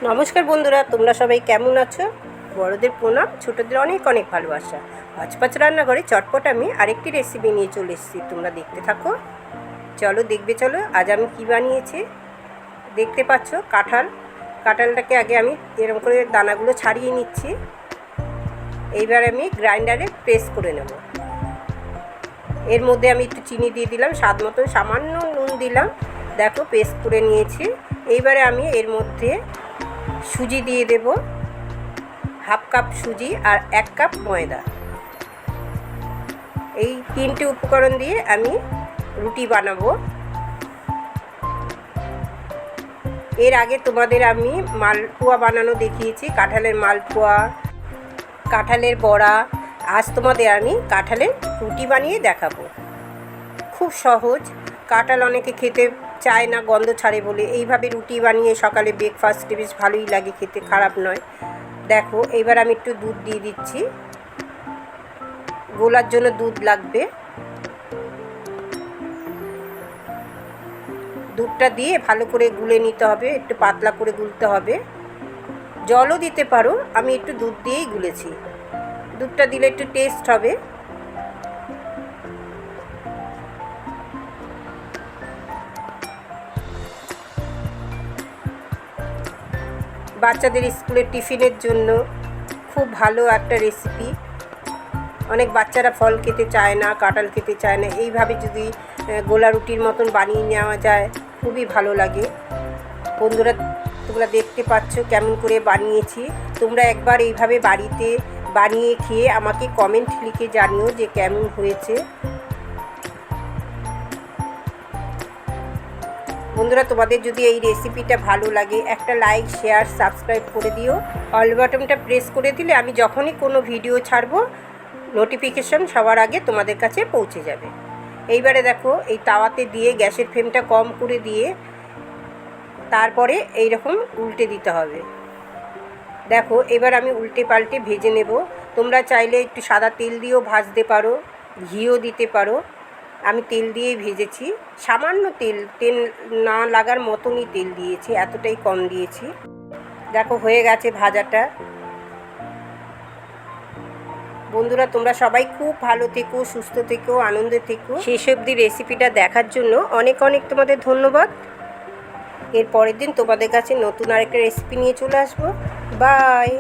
নমস্কার বন্ধুরা, তোমরা সবাই কেমন আছো? বড়দের প্রণাম, ছোটদের অনেক অনেক ভালোবাসা। হচপচ রান্নাঘরে চটপট আমি আরেকটি রেসিপি নিয়ে চলে এসেছি। তোমরা দেখতে থাকো। চলো দেখবে, চলো আজ আমি কি বানিয়েছি। দেখতে পাচ্ছ কাঁঠালটাকে আগে আমি এরকম করে দানাগুলো ছাড়িয়ে নিচ্ছি। এইবার আমি গ্রাইন্ডারে প্রেস করে নেব। এর মধ্যে আমি একটু চিনি দিয়ে দিলাম, স্বাদ মতো সামান্য নুন দিলাম। দেখো পেস্ট করে নিয়েছি। এইবারে আমি এর মধ্যে সুজি দিয়ে দেব, হাফ কাপ সুজি আর 1 কাপ ময়দা। এই তিনটে উপকরণ দিয়ে আমি রুটি বানাবো। এর আগে তোমাদের আমি মালপোয়া বানানো দেখিয়েছি, কাঁঠালের মালপোয়া, কাঁঠালের বড়া। আজ তোমাদের আমি কাঁঠালের রুটি বানিয়ে দেখাবো। খুব সহজ। কাঁঠাল অনেকে খেতে চায় না, গন্ধ ছাড়ে বলে। এইভাবে রুটি বানিয়ে সকালে ব্রেকফাস্টে বেশ ভালোই লাগে খেতে, খারাপ নয়। দেখো এইবার আমি একটু দুধ দিয়ে দিচ্ছি। গোলার জন্য দুধ লাগবে। দুধটা দিয়ে ভালো করে গুলে নিতে হবে, একটু পাতলা করে গুলতে হবে। জলও দিতে পারো, আমি একটু দুধ দিয়েই গুলেছি। দুধটা দিলে একটু টেস্ট হবে। বাচ্চাদের স্কুলের টিফিনের জন্য খুব ভালো একটা রেসিপি। অনেক বাচ্চারা ফল খেতে চায় না, কাঁঠাল খেতে চায় না। এইভাবে যদি গোলা রুটির মতন বানিয়ে নেওয়া যায়, খুবই ভালো লাগে। বন্ধুরা, তোমরা দেখতে পাচ্ছ কেমন করে বানিয়েছি। তোমরা একবার এইভাবে বাড়িতে বানিয়ে খেয়ে আমাকে কমেন্ট লিখে জানিও যে কেমন হয়েছে। বন্ধুরা, তোমাদের যদি এই রেসিপিটা ভালো লাগে, একটা লাইক, শেয়ার, সাবস্ক্রাইব করে দিও। অল বাটনটা প্রেস করে দিলে আমি যখনই কোনো ভিডিও ছাড়বো, নোটিফিকেশন সবার আগে তোমাদের কাছে পৌঁছে যাবে। এইবারে দেখো, এই তাওয়াতে দিয়ে গ্যাসের ফ্লেমটা কম করে দিয়ে তারপরে এই রকম উল্টে দিতে হবে। দেখো এবার আমি উল্টে পাল্টে ভেজে নেব। তোমরা চাইলে একটু সাদা তেল দিয়েও ভাজতে পারো, ঘিও দিতে পারো। আমি তেল দিয়েই ভেজেছি। সামান্য তেল না লাগার মতনই তেল দিয়েছি, এতটাই কম দিয়েছি। দেখো হয়ে গেছে ভাজাটা। বন্ধুরা, তোমরা সবাই খুব ভালো থেকো, সুস্থ থেকো, আনন্দে থেকো। শেষ অবধি রেসিপিটা দেখার জন্য অনেক অনেক তোমাদের ধন্যবাদ। এর পরের দিন তোমাদের কাছে নতুন আরেকটা রেসিপি নিয়ে চলে আসবো। বাই।